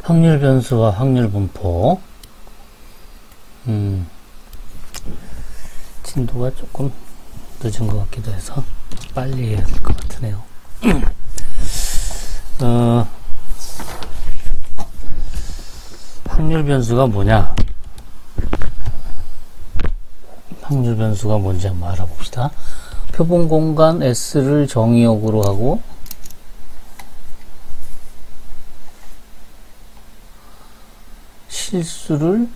확률 변수와 확률 분포. 진도가 조금 늦은 것 같기도 해서 빨리 해야 될 것 같으네요. 확률 변수가 뭐냐? 확률 변수가 뭔지 한번 알아봅시다. 표본 공간 S를 정의역으로 하고 실수를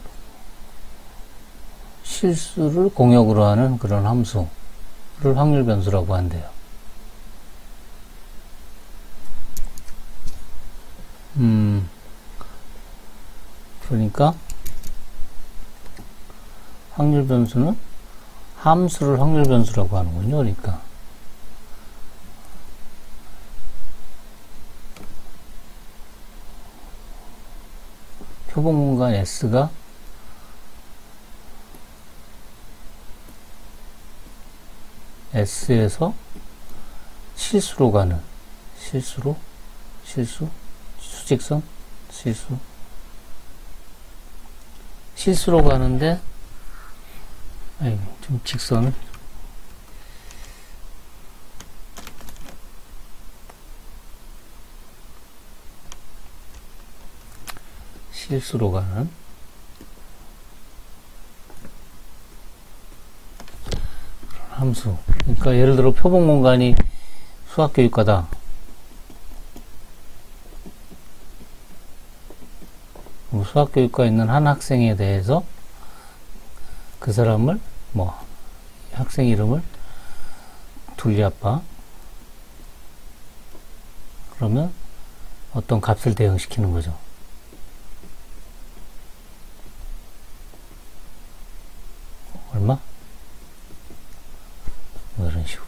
공역으로 하는 그런 함수를 확률 변수라고 한대요. 그러니까 확률 변수는 함수를 확률 변수라고 하는군요. 그러니까 표본 공간 S가 S에서 실수로 가는 실수로 가는데 좀 직선을 실수로 가는 함수. 그러니까 예를 들어 표본 공간이 수학교육과다. 수학교육과에 있는 한 학생에 대해서 그 사람을 학생 이름을 둘리아빠, 그러면 어떤 값을 대응시키는 거죠. 얼마? 이런 식으로.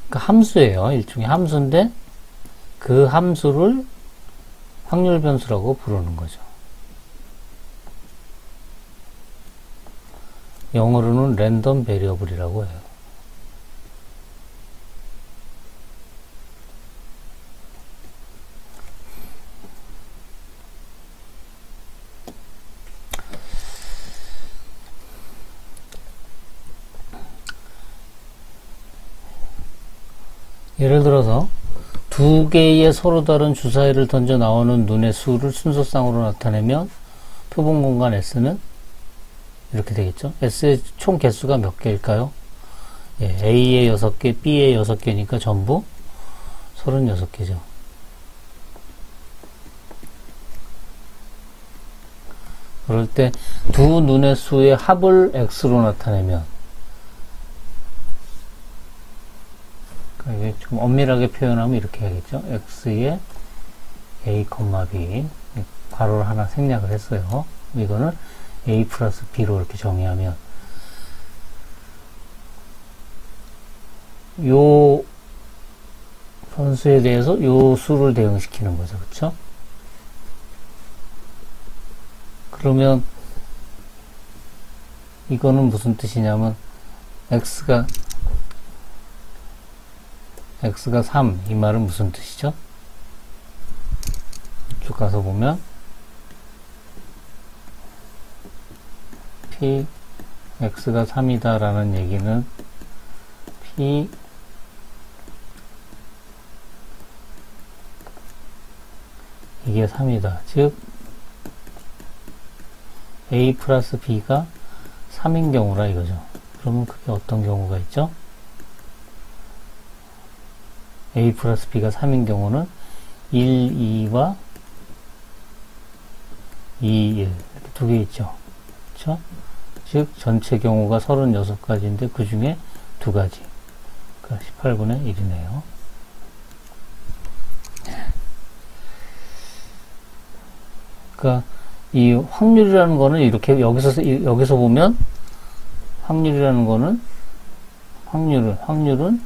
그러니까 함수예요. 일종의 함수인데 그 함수를 확률 변수라고 부르는 거죠. 영어로는 랜덤 베리어블이라고 해요. 예를 들어서 두 개의 서로 다른 주사위를 던져 나오는 눈의 수를 순서상으로 나타내면 표본 공간 S는 이렇게 되겠죠. S의 총 개수가 몇 개일까요? A의 6개, B의 6개니까 전부 36개죠. 그럴 때 두 눈의 수의 합을 X로 나타내면, 이게 좀 엄밀하게 표현하면 이렇게 해야겠죠. X의 A, B. 괄호를 하나 생략을 했어요. 이거는 A 플러스 B로 이렇게 정의하면, 요 변수에 대해서 요 수를 대응시키는 거죠. 그쵸? 그러면 이거는 무슨 뜻이냐면 X가 3, 이 말은 무슨 뜻이죠? 쭉 가서 보면 P, X가 3이다 라는 얘기는 P 이게 3이다. 즉 A 플러스 B가 3인 경우라 이거죠. 그러면 그게 어떤 경우가 있죠? A 플러스 B가 3인 경우는 1, 2와 2, 1 이렇게 두 개 있죠. 그렇죠? 즉 전체 경우가 36가지인데 그 중에 2가지. 그러니까 18분의 1이네요. 그러니까 이 확률이라는 거는 이렇게 여기서 보면 확률이라는 거는 확률은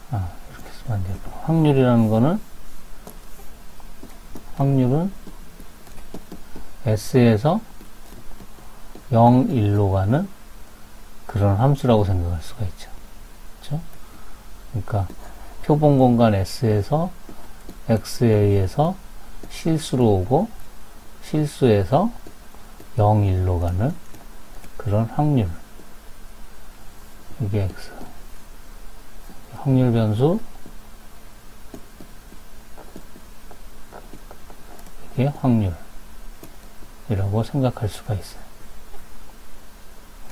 이렇게 쓰면 안 되고, 확률은 S에서 0, 1로 가는 그런 함수라고 생각할 수가 있죠. 그렇죠? 그러니까 표본 공간 S에서 XA에서 실수로 오고 실수에서 0, 1로 가는 그런 확률. 이게 X. 확률 변수. 이게 확률이라고 생각할 수가 있어요.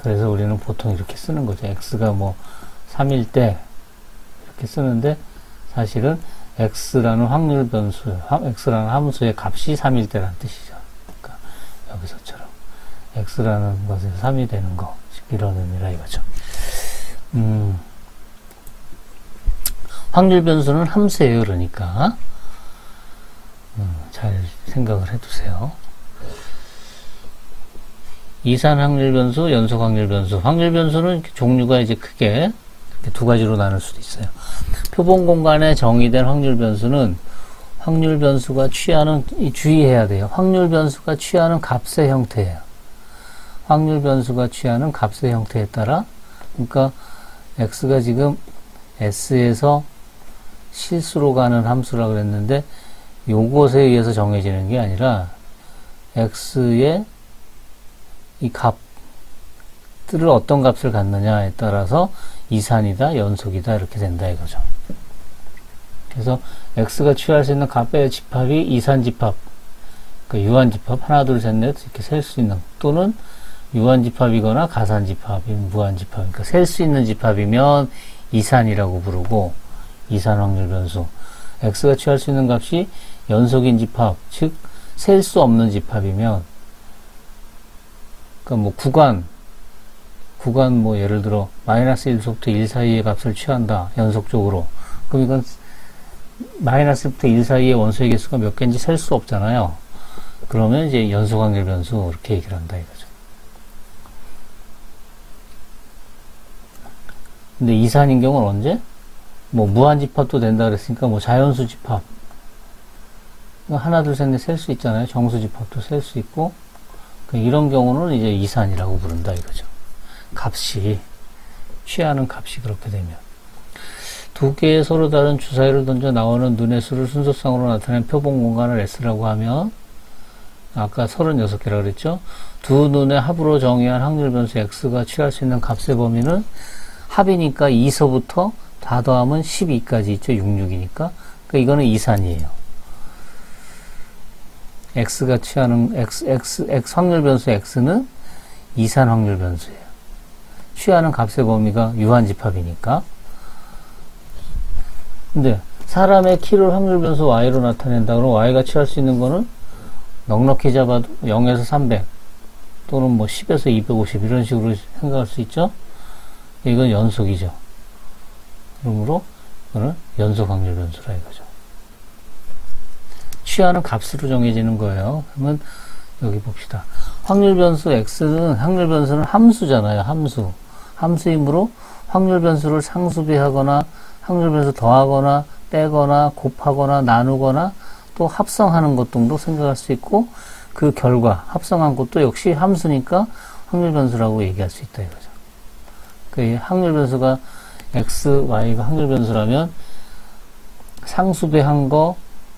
그래서 우리는 보통 이렇게 쓰는 거죠. X가 뭐 3일 때 이렇게 쓰는데 사실은 X라는 확률 변수, X라는 함수의 값이 3일 때라는 뜻이죠. 그러니까 여기서처럼 X라는 것에서 3이 되는 거, 이런 의미라 이거죠. 확률 변수는 함수예요. 그러니까 잘 생각을 해두세요. 이산 확률 변수, 연속 확률 변수. 확률 변수는 종류가 이제 크게 두 가지로 나눌 수도 있어요. 표본 공간에 정의된 확률 변수는 확률 변수가 취하는, 주의해야 돼요. 확률 변수가 취하는 값의 형태예요. 확률 변수가 취하는 값의 형태에 따라, 그러니까 x가 지금 s에서 실수로 가는 함수라고 그랬는데 요것에 의해서 정해지는 게 아니라 x의 이 값들을 어떤 값을 갖느냐에 따라서 이산이다, 연속이다 이렇게 된다 이거죠. 그래서 x가 취할 수 있는 값의 집합이 이산집합, 그 유한집합 하나 둘 셋 넷 이렇게 셀 수 있는, 또는 유한집합이거나 가산집합이 무한집합, 그러니까 셀 수 있는 집합이면 이산이라고 부르고, 이산 확률 변수. x가 취할 수 있는 값이 연속인 집합, 즉 셀 수 없는 집합이면, 그러니까 뭐 구간 뭐 예를 들어 마이너스 1서부터 1 사이의 값을 취한다, 연속적으로. 그럼 이건 마이너스부터 1 사이의 원소의 개수가 몇 개인지 셀 수 없잖아요. 그러면 이제 연속 확률 변수 이렇게 얘기를 한다 이거죠. 근데 이산인 경우는 언제? 뭐 무한집합도 된다 그랬으니까 뭐 자연수 집합, 하나 둘 셋 넷 셀 수 있잖아요. 정수집합도 셀 수 있고, 이런 경우는 이제 이산이라고 부른다 이거죠. 값이, 취하는 값이 그렇게 되면. 두 개의 서로 다른 주사위를 던져 나오는 눈의 수를 순서상으로 나타낸 표본 공간을 S라고 하면, 아까 36개라 그랬죠? 두 눈의 합으로 정의한 확률 변수 X가 취할 수 있는 값의 범위는 합이니까 2서부터 다 더하면 12까지 있죠. 66이니까. 그러니까 이거는 이산이에요. X가 취하는, X 확률 변수 X는 이산 확률 변수예요. 취하는 값의 범위가 유한집합이니까. 근데 사람의 키를 확률 변수 Y로 나타낸다 그러면 Y가 취할 수 있는 거는 넉넉히 잡아도 0에서 300 또는 뭐 10에서 250 이런 식으로 생각할 수 있죠. 이건 연속이죠. 그러므로 이거는 연속 확률 변수라 이거죠. 취하는 값으로 정해지는 거예요. 그러면 여기 봅시다. 확률 변수 X는, 확률 변수는 함수잖아요. 함수이므로 확률 변수를 상수비하거나 확률 변수 더하거나 빼거나 곱하거나 나누거나 또 합성하는 것 등도 생각할 수 있고, 그 결과 합성한 것도 역시 함수니까 확률 변수라고 얘기할 수 있다 이거죠. 그 확률 변수가 X, Y가 확률 변수라면 상수배한 거,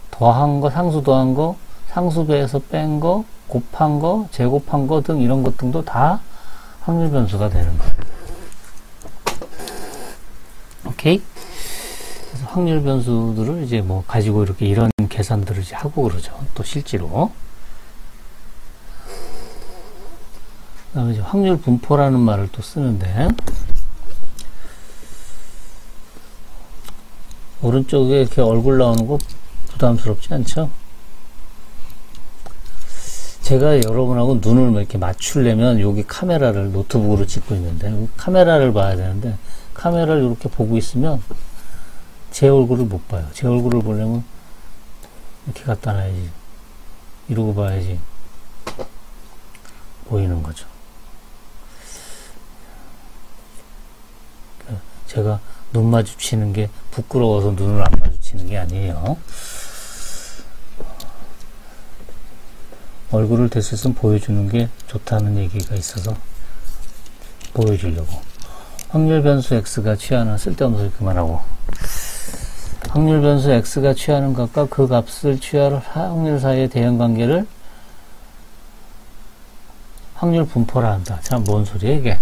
더한 거, 상수 더한 거, 상수배에서 뺀 거, 곱한 거, 제곱한 거 등 이런 것 등도 다 확률 변수가 되는 거예요. 오케이? 그래서 확률 변수들을 이제 뭐 가지고 이렇게 이런 계산들을 이제 하고 그러죠. 또 실제로. 그다음에 이제 확률 분포라는 말을 또 쓰는데, 오른쪽에 이렇게 얼굴 나오는 거 부담스럽지 않죠? 제가 여러분하고 눈을 이렇게 맞추려면 여기 카메라를 노트북으로 찍고 있는데, 카메라를 봐야 되는데, 카메라를 이렇게 보고 있으면 제 얼굴을 못 봐요. 제 얼굴을 보려면 이렇게 갖다 놔야지. 이러고 봐야지 보이는 거죠. 제가 눈 마주치는 게 부끄러워서 눈을 안 마주치는 게 아니에요. 얼굴을 됐을 땐 보여주는 게 좋다는 얘기가 있어서 보여주려고. 확률 변수 x가 취하는, 쓸데없는 소리 그만하고. 확률 변수 x가 취하는 값과 그 값을 취할 확률 사이의 대응 관계를 확률 분포라 한다. 참, 뭔 소리야, 이게?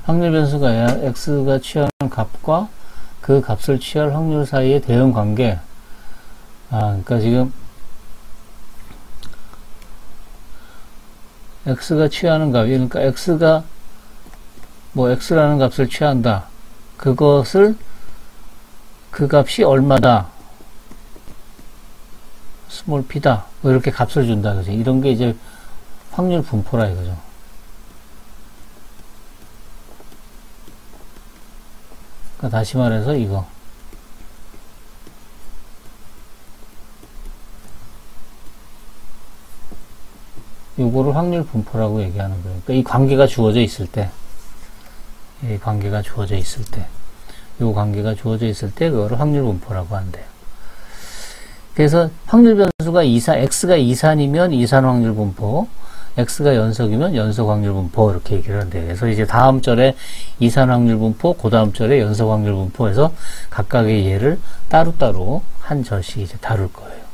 확률 변수가 x가 취하는 값과 그 값을 취할 확률 사이의 대응 관계. 그러니까 지금 x가 취하는 값이, 그러니까 x가 뭐 x라는 값을 취한다. 그것을 그 값이 얼마다, 스몰 p다, 뭐 이렇게 값을 준다, 그죠? 이런 게 이제 확률 분포라 이거죠. 그러니까 다시 말해서 이거. 요거를 확률 분포라고 얘기하는 거예요. 그러니까 이 관계가 주어져 있을 때, 이 관계가 주어져 있을 때, 요 관계가 주어져 있을 때 그거를 확률 분포라고 한대요. 그래서 확률 변수가 x가 이산이면 이산 확률 분포, x가 연속이면 연속 확률 분포, 이렇게 얘기를 한대요. 그래서 이제 다음 절에 이산 확률 분포, 그 다음 절에 연속 확률 분포에서 각각의 예를 따로따로 한 절씩 이제 다룰 거예요.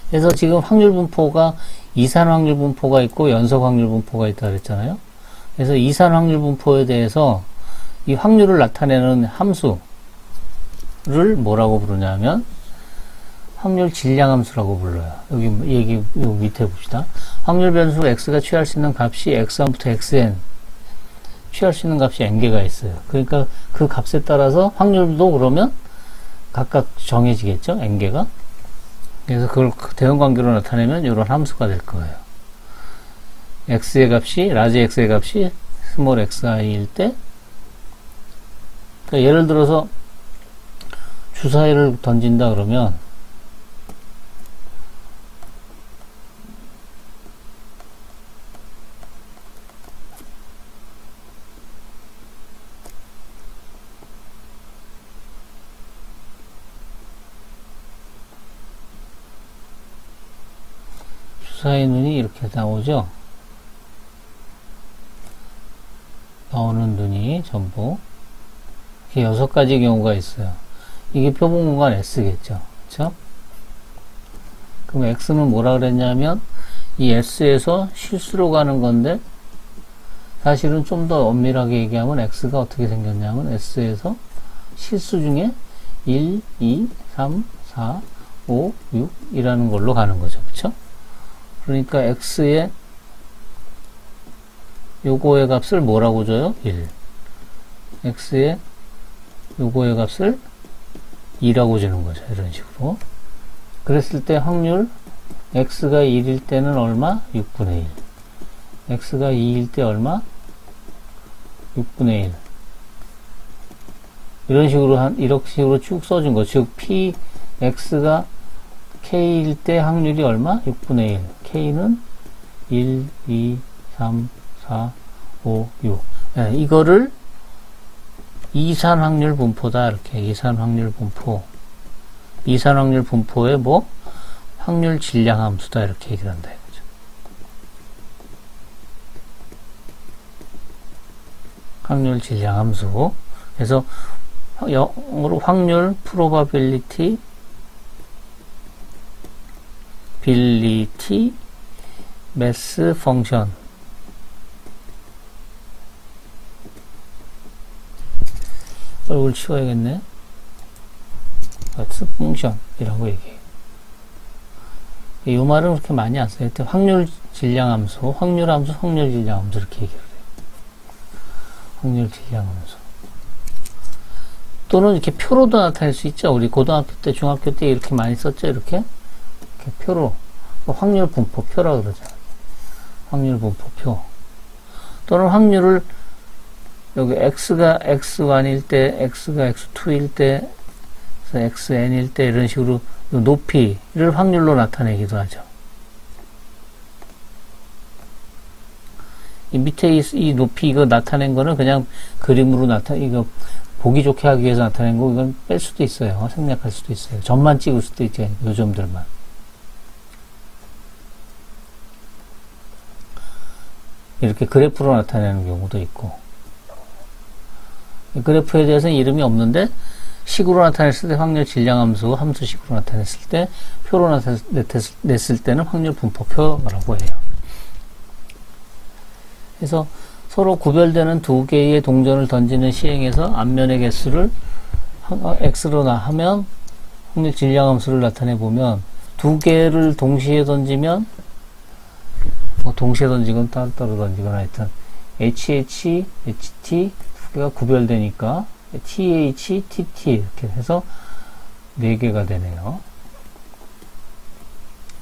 그래서 지금 확률 분포가 이산 확률 분포가 있고 연속 확률 분포가 있다 그랬잖아요. 그래서 이산 확률 분포에 대해서 이 확률을 나타내는 함수를 뭐라고 부르냐면 확률 질량 함수라고 불러요. 여기 요 밑에 봅시다. 확률 변수 x가 취할 수 있는 값이 x1부터 xn, 취할 수 있는 값이 n개가 있어요. 그러니까 그 값에 따라서 확률도 그러면 각각 정해지겠죠, n개가. 그래서 그걸 대응 관계로 나타내면 이런 함수가 될 거예요. x의 값이, 라지 x의 값이 스몰 xi일 때, 그러니까 예를 들어서 주사위를 던진다 그러면 주사위 눈이 이렇게 나오죠. 나오는 눈이 전부 이렇게 6가지 경우가 있어요. 이게 표본 공간 S겠죠. 그쵸? 그럼 X는 뭐라 그랬냐면 이 S에서 실수로 가는 건데, 사실은 좀 더 엄밀하게 얘기하면 X가 어떻게 생겼냐면 S에서 실수 중에 1, 2, 3, 4, 5, 6 이라는 걸로 가는 거죠. 그쵸? 그러니까 X의 요거의 값을 뭐라고 줘요? 1. X의 요거의 값을 2라고 주는 거죠. 이런 식으로. 그랬을 때 확률 x가 1일 때는 얼마? 6분의 1. x가 2일 때 얼마? 6분의 1. 이런 식으로 이렇게 식으로 쭉 써준 거. 즉 p x가 k일 때 확률이 얼마? 6분의 1. k는 1, 2, 3, 4, 5, 6. 네, 이거를 이산 확률 분포다. 이렇게 이산 확률 분포. 이산 확률 분포의 뭐 확률 질량 함수다. 이렇게 얘기를 한다 이거죠. 확률 질량 함수. 그래서 영어로 확률 probability 빌리티 매스 펑션. 얼굴 치워야겠네. 매스 펑션이라고 얘기해요. 이 말은 그렇게 많이 안 써요. 확률 질량 함수, 확률 함수, 확률 질량 함수 이렇게 얘기를 해요. 확률 질량 함수. 또는 이렇게 표로도 나타낼 수 있죠. 우리 고등학교 때, 중학교 때 이렇게 많이 썼죠. 이렇게 표로. 확률 분포표라 그러잖아요. 확률 분포표. 또는 확률을 여기 x가 x1일 때, x가 x2일 때, xn일 때 이런 식으로 높이를 확률로 나타내기도 하죠. 이 밑에 이 높이 이거 나타낸 거는 그냥 그림으로 이거 보기 좋게 하기 위해서 나타낸 거, 이건 뺄 수도 있어요. 생략할 수도 있어요. 점만 찍을 수도 있죠. 요 점들만. 이렇게 그래프로 나타내는 경우도 있고. 그래프에 대해서는 이름이 없는데 식으로 나타냈을 때 확률 질량함수, 함수식으로 나타냈을 때, 표로 나타냈을 때는 확률 분포표라고 해요. 그래서 서로 구별되는 두 개의 동전을 던지는 시행에서 앞면의 개수를 x로 하면 확률 질량함수를 나타내보면 두 개를 동시에 던지면 동시에 던지건 따로따로 던지거나 하여튼 HH, HT 두 개가 구별되니까 TH, TT 이렇게 해서 4개가 되네요.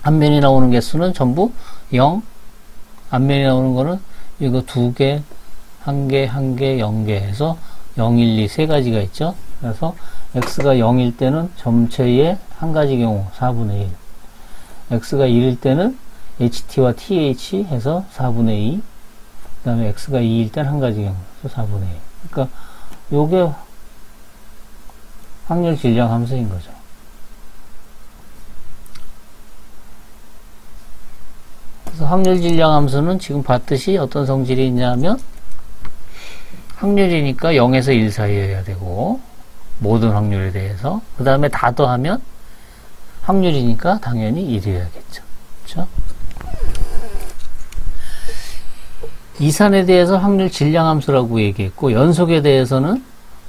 앞면이 나오는 개수는 전부 0, 앞면이 나오는 거는 이거 2개, 1개, 1개, 0개 해서 0, 1, 2 세 가지가 있죠. 그래서 x가 0일 때는 전체의 한 가지 경우 4분의 1, x가 1일 때는 ht와 th 해서 4분의 2, 그 다음에 x가 2일 때는 한 가지 경우 4분의 1. 그러니까 요게 확률 질량 함수인 거죠. 그래서 확률 질량 함수는 지금 봤듯이 어떤 성질이 있냐면 확률이니까 0에서 1 사이여야 되고 모든 확률에 대해서 그 다음에 다 더하면 확률이니까 당연히 1이어야겠죠. 그렇죠? 이산에 대해서 확률 질량 함수라고 얘기했고 연속에 대해서는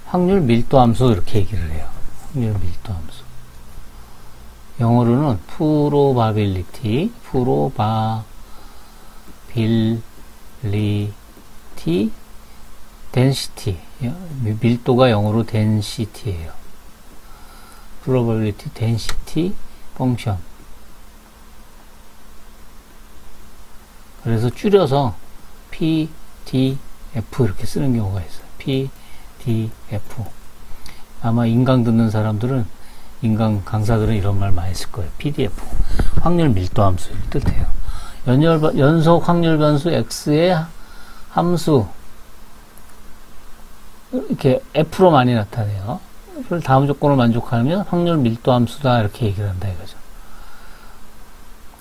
확률 밀도 함수 이렇게 얘기를 해요. 확률 밀도 함수. 영어로는 probability, probability, density. 밀도가 영어로 density예요. probability, density function. 그래서 줄여서 PDF 이렇게 쓰는 경우가 있어요. PDF. 아마 인강 듣는 사람들은, 인강 강사들은 이런 말 많이 쓸 거예요. PDF. 확률 밀도 함수를 뜻해요. 연속 확률 변수 X의 함수. 이렇게 F로 많이 나타내요. 그걸 다음 조건을 만족하면 확률 밀도 함수다. 이렇게 얘기를 한다 이거죠.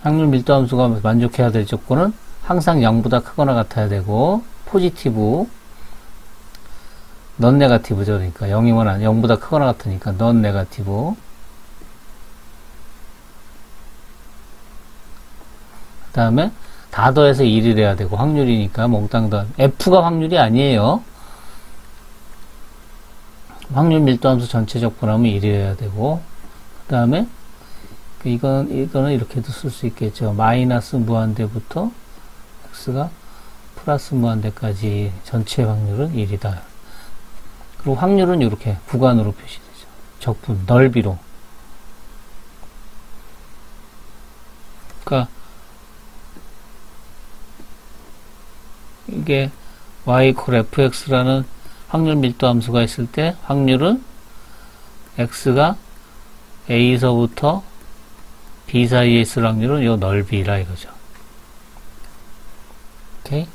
확률 밀도 함수가 만족해야 될 조건은 항상 0보다 크거나 같아야 되고, 포지티브, 넌 네가티브죠. 그러니까 0이면 0보다 크거나 같으니까 넌 네가티브. 그 다음에 다 더해서 1이 돼야 되고, 확률이니까 몽땅 더. F가 확률이 아니에요. 확률 밀도 함수 전체 적분하면 1이 돼야 되고, 그 다음에 이거는 이렇게도 쓸 수 있겠죠. 마이너스 무한대부터 x가 플러스 무한대까지 전체 확률은 1이다. 그리고 확률은 이렇게 구간으로 표시되죠. 적분, 넓이로. 그러니까 이게 y equal fx라는 확률 밀도 함수가 있을 때 확률은 x가 a서부터 b 사이에 있을 확률은 이 넓이라 이거죠. 오케이.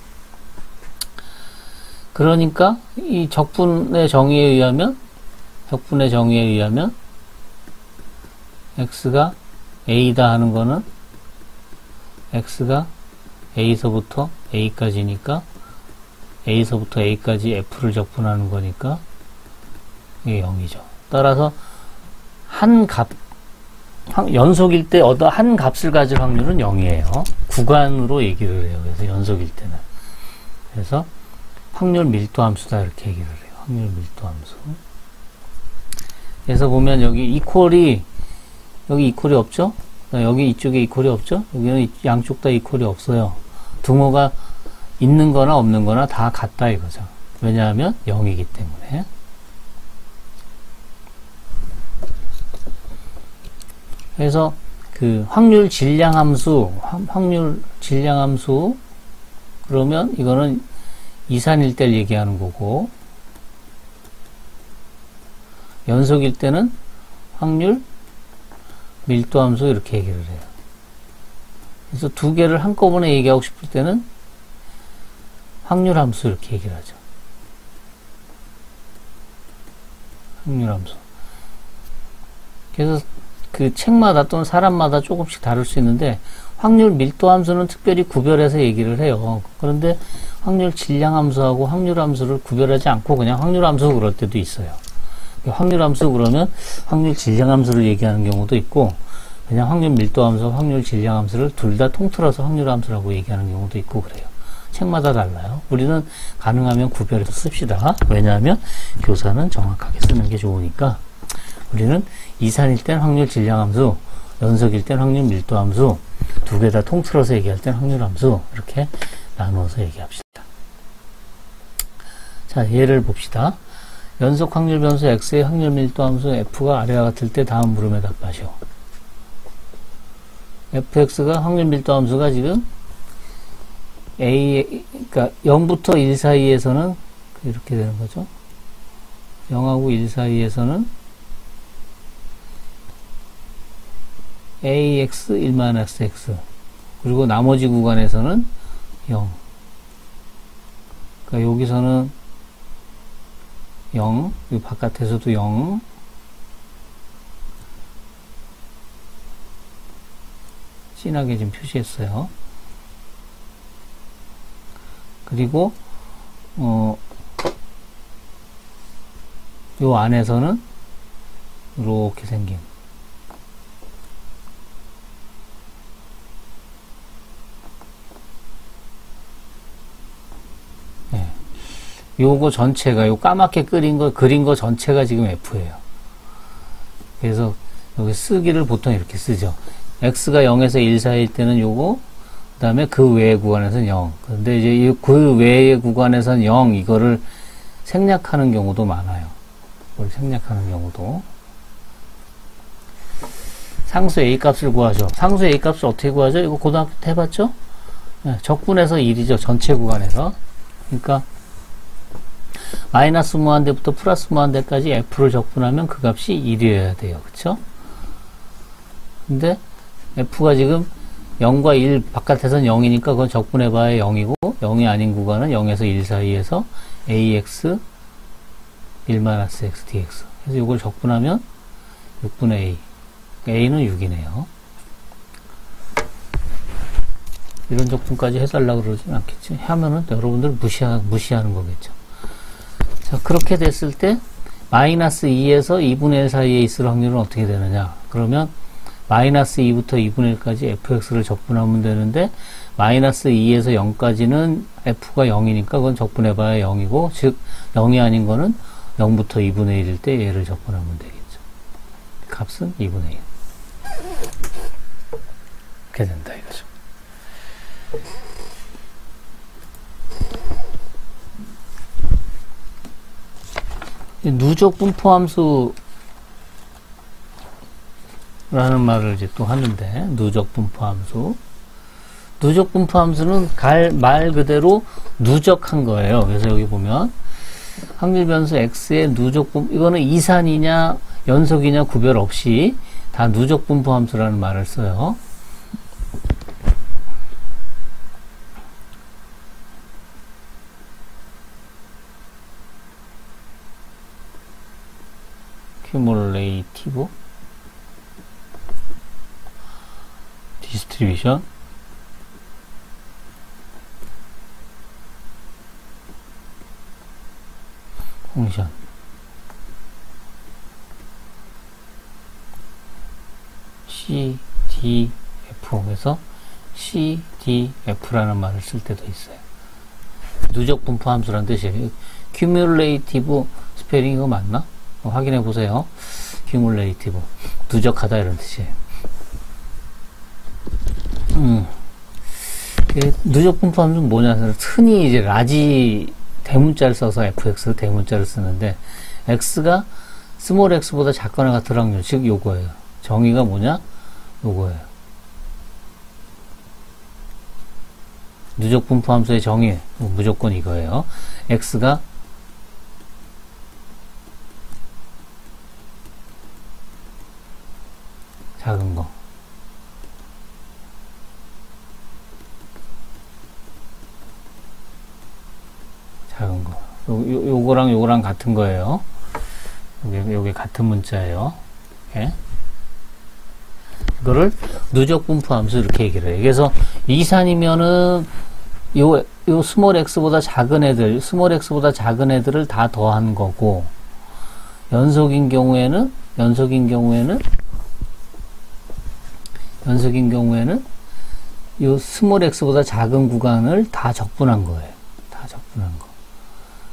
그러니까 이 적분의 정의에 의하면 x가 a다 하는 거는 x가 a서부터 a까지니까 a서부터 a까지 f를 적분하는 거니까 이게 0이죠. 따라서 한 값, 연속일 때 한 값을 가질 확률은 0이에요. 구간으로 얘기를 해요. 그래서 연속일 때는. 그래서 확률 밀도 함수다 이렇게 얘기를 해요. 확률 밀도 함수. 그래서 보면 여기 이퀄이 없죠? 여기 이쪽에 이퀄이 없죠? 여기는 양쪽 다 이퀄이 없어요. 등호가 있는 거나 없는 거나 다 같다 이거죠. 왜냐하면 0이기 때문에. 그래서 그 확률 질량 함수 그러면 이거는 이산일 때를 얘기하는 거고, 연속일 때는 확률 밀도 함수 이렇게 얘기를 해요. 그래서 두 개를 한꺼번에 얘기하고 싶을 때는 확률 함수 이렇게 얘기를 하죠. 확률 함수. 그래서 그 책마다 또는 사람마다 조금씩 다를 수 있는데 확률 밀도 함수는 특별히 구별해서 얘기를 해요. 그런데 확률 질량 함수하고 확률 함수를 구별하지 않고 그냥 확률 함수 그럴 때도 있어요. 확률 함수 그러면 확률 질량 함수를 얘기하는 경우도 있고, 그냥 확률 밀도 함수, 확률 질량 함수를 둘 다 통틀어서 확률 함수라고 얘기하는 경우도 있고 그래요. 책마다 달라요. 우리는 가능하면 구별해서 씁시다. 왜냐하면 교사는 정확하게 쓰는 게 좋으니까. 우리는 이산일 땐 확률 질량 함수, 연속일 땐 확률 밀도 함수, 두 개 다 통틀어서 얘기할 땐 확률 함수, 이렇게 나누어서 얘기합시다. 자, 예를 봅시다. 연속 확률 변수 x의 확률 밀도 함수 f가 아래와 같을 때 다음 물음에 답하시오. fx가 확률 밀도 함수가 지금 그러니까 0부터 1 사이에서는 이렇게 되는 거죠. 0하고 1 사이에서는 ax 1-x 그리고 나머지 구간에서는 0. 그러니까 여기서는 0, 이 바깥에서도 0, 진하게 좀 표시했어요. 그리고 요 안에서는 이렇게 생긴 요거 전체가, 요 까맣게 그린 거 전체가 지금 F예요. 그래서 여기 쓰기를 보통 이렇게 쓰죠. X가 0에서 1 사이일 때는 요거, 그 다음에 그 외의 구간에서는 0. 근데 이제 그 외의 구간에서는 0, 이거를 생략하는 경우도 많아요. 이걸 생략하는 경우도. 상수 A 값을 구하죠. 상수 A 값을 어떻게 구하죠? 이거 고등학교 때 해봤죠? 네, 적분해서 1이죠. 전체 구간에서. 그러니까, 마이너스 무한대부터 플러스 무한대까지 F를 적분하면 그 값이 1이어야 돼요. 그쵸? 근데 F가 지금 0과 1 바깥에서는 0이니까 그건 적분해봐야 0이고 0이 아닌 구간은 0에서 1 사이에서 AX 1-x dx. 그래서 이걸 적분하면 6분의 A. A는 6이네요. 이런 적분까지 해달라고 그러진 않겠지. 하면은 여러분들 무시하는 거겠죠. 자, 그렇게 됐을 때 마이너스 2에서 2분의 1 사이에 있을 확률은 어떻게 되느냐? 그러면 마이너스 2부터 2분의 1까지 fx를 적분하면 되는데 마이너스 2에서 0까지는 f가 0이니까 그건 적분해봐야 0이고, 즉 0이 아닌 거는 0부터 2분의 1일 때 얘를 적분하면 되겠죠. 값은 2분의 1. 이렇게 된다 이거죠. 누적 분포함수라는 말을 이제 또 하는데, 누적 분포함수. 누적 분포함수는 말 그대로 누적한 거예요. 그래서 여기 보면 확률 변수 x의 누적 분포, 이거는 이산이냐 연속이냐 구별 없이 다 누적 분포함수라는 말을 써요. 큐뮬레이티브 디스트리뷰션 펑션 CDF에서 CDF라는 말을 쓸 때도 있어요. 누적 분포 함수라는 뜻이에요. 큐뮬레이티브 스페링 이거 맞나? 확인해 보세요. 큐뮬레이티브 누적하다 이런 뜻이에요. 누적 분포 함수는 뭐냐? 흔히 이제 라지 대문자를 써서 fx 대문자를 쓰는데, x가 스몰 x보다 작거나 같을 확률, 즉 요거예요. 정의가 뭐냐? 요거예요. 누적 분포 함수의 정의 무조건 이거예요. x가 작은 거, 작은 거. 요거랑 같은 거예요. 요게 같은 문자예요. 예? 이거를 누적 분포 함수 이렇게 얘기를 해요. 그래서 이산이면은 요 스몰 x보다 작은 애들을 다 더한 거고, 연속인 경우에는 요 스몰 x보다 작은 구간을 다 적분한 거예요. 다 적분한 거.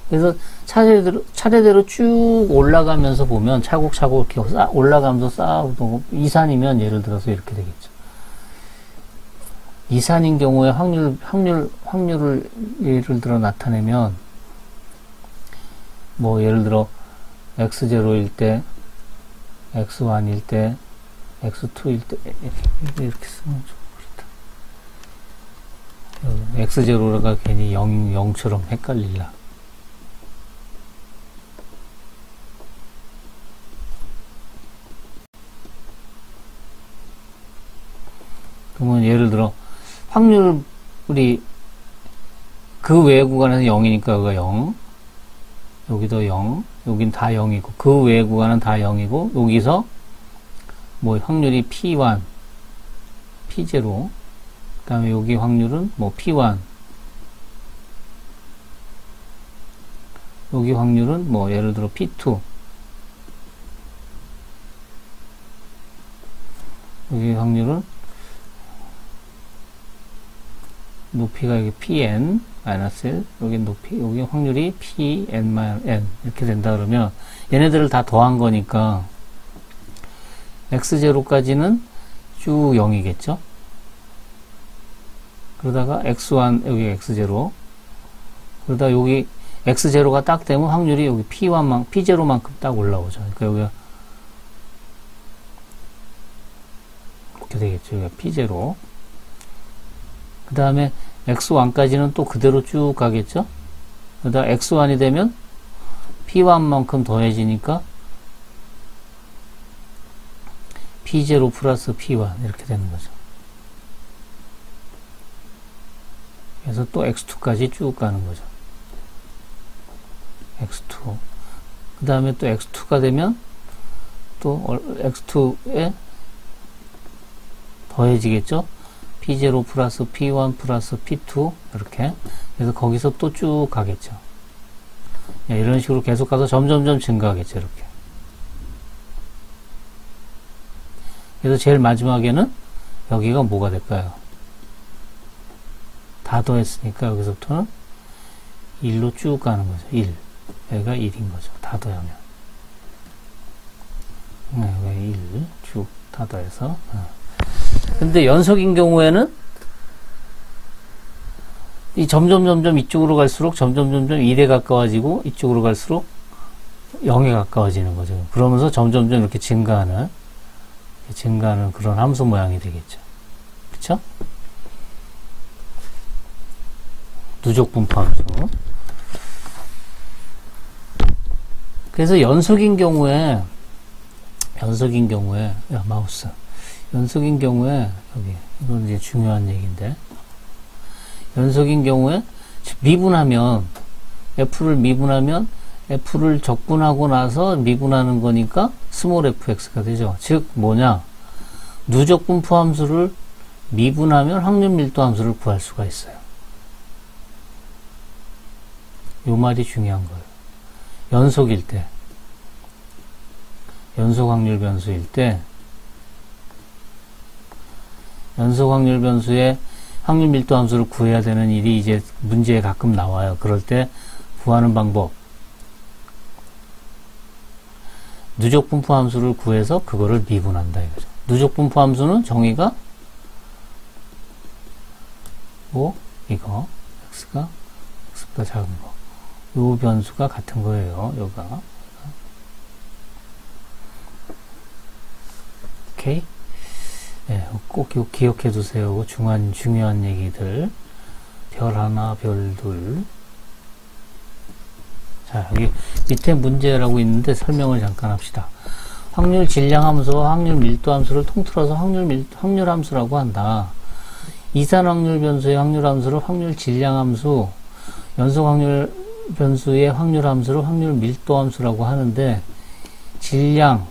그래서 차례대로 쭉 올라가면서 보면 차곡차곡 이렇게 올라가면서 쌓아도, 이산이면 예를 들어서 이렇게 되겠죠. 이산인 경우에 확률을 예를 들어 나타내면, 뭐 예를 들어 x0일 때, x1일 때, x2일 때, 이렇게 쓰면 좀 그렇다. x0가 괜히 0처럼 헷갈릴라. 그러면 예를 들어 확률이 그 외의 구간에서 0이니까 여기가 0, 여기도 0, 여긴 다 0이고, 그 외의 구간은 다 0이고, 여기서 뭐 확률이 P1, P0, 그 다음에 여기 확률은 뭐 P1, 여기 확률은 뭐 예를 들어 P2, 여기 확률은 높이가 여기 Pn, -1, 여기 높이, 여기 확률이 Pn-n, 이렇게 된다 그러면, 얘네들을 다 더한 거니까, x0까지는 쭉 0이겠죠? 그러다가 x1, 여기 x0, 그러다 여기 x0가 딱 되면 확률이 여기 P0만큼 딱 올라오죠. 그러니까 여기가, 이렇게 되겠죠. 여기가 P0. 그 다음에 x1까지는 또 그대로 쭉 가겠죠? 그러다 x1이 되면 p1만큼 더해지니까 p0 플러스 p1 이렇게 되는 거죠. 그래서 또 x2까지 쭉 가는 거죠. x2. 그 다음에 또 x2가 되면 또 x2에 더해지겠죠? P0 플러스 P1 플러스 P2 이렇게. 그래서 거기서 또 쭉 가겠죠. 이런 식으로 계속 가서 점점점 증가하겠죠. 이렇게. 그래서 제일 마지막에는 여기가 뭐가 될까요? 다 더했으니까 여기서부터는 1로 쭉 가는 거죠. 1. 여기가 1인 거죠. 다 더하면. 여기가 1. 쭉 다 더해서. 근데 연속인 경우에는 이 점점 이쪽으로 갈수록 점점 1에 가까워지고 이쪽으로 갈수록 0에 가까워지는 거죠. 그러면서 점점 이렇게 증가하는 그런 함수 모양이 되겠죠. 그쵸? 누적 분포 함수. 그래서 연속인 경우에 야 마우스 연속인 경우에 여기 이건 이제 중요한 얘기인데, 연속인 경우에 미분하면 f를 적분하고 나서 미분하는 거니까 스몰 fx가 되죠. 즉 뭐냐, 누적 분포 함수를 미분하면 확률 밀도 함수를 구할 수가 있어요. 요 말이 중요한 거예요. 연속일 때, 연속 확률 변수일 때, 연속 확률 변수의 확률 밀도 함수를 구해야 되는 일이 이제 문제에 가끔 나와요. 그럴 때 구하는 방법, 누적 분포 함수를 구해서 그거를 미분한다 이거죠. 누적 분포 함수는 정의가 뭐 이거 x보다 작은 거, 요 변수가 같은 거예요. 요가. 오케이. 네, 꼭 기억해 두세요. 중요한 얘기들. 별 하나, 별 둘. 자, 여기 밑에 문제라고 있는데 설명을 잠깐 합시다. 확률 질량 함수와 확률 밀도 함수를 통틀어서 확률 함수라고 한다. 이산 확률 변수의 확률 함수를 확률 질량 함수, 연속 확률 변수의 확률 함수를 확률 밀도 함수라고 하는데, 질량,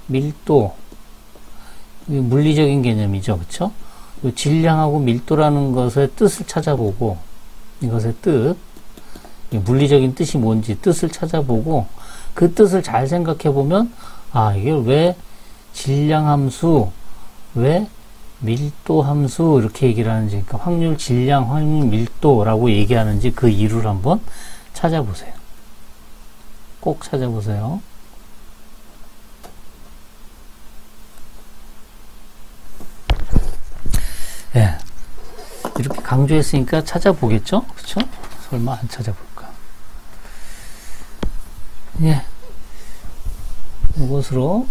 밀도, 물리적인 개념이죠. 그쵸? 질량하고 밀도라는 것의 뜻을 찾아보고, 이것의 뜻, 물리적인 뜻이 뭔지 뜻을 찾아보고, 그 뜻을 잘 생각해 보면, 아, 이게 왜 질량함수, 왜 밀도함수, 이렇게 얘기를 하는지, 그러니까 확률 질량, 확률 밀도라고 얘기하는지 그 이유를 한번 찾아보세요. 꼭 찾아보세요. 예. 이렇게 강조했으니까 찾아보겠죠? 그쵸? 설마 안 찾아볼까? 예. 이것으로,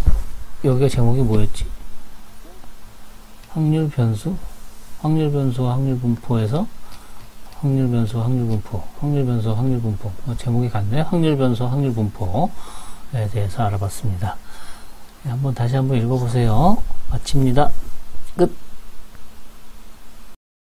여기가 제목이 뭐였지? 확률 변수? 확률 변수와 확률 분포에서 확률 변수, 확률 분포, 확률 변수, 확률 분포. 제목이 같네. 확률 변수, 확률 분포에 대해서 알아봤습니다. 예, 다시 한번 읽어보세요. 마칩니다. 끝.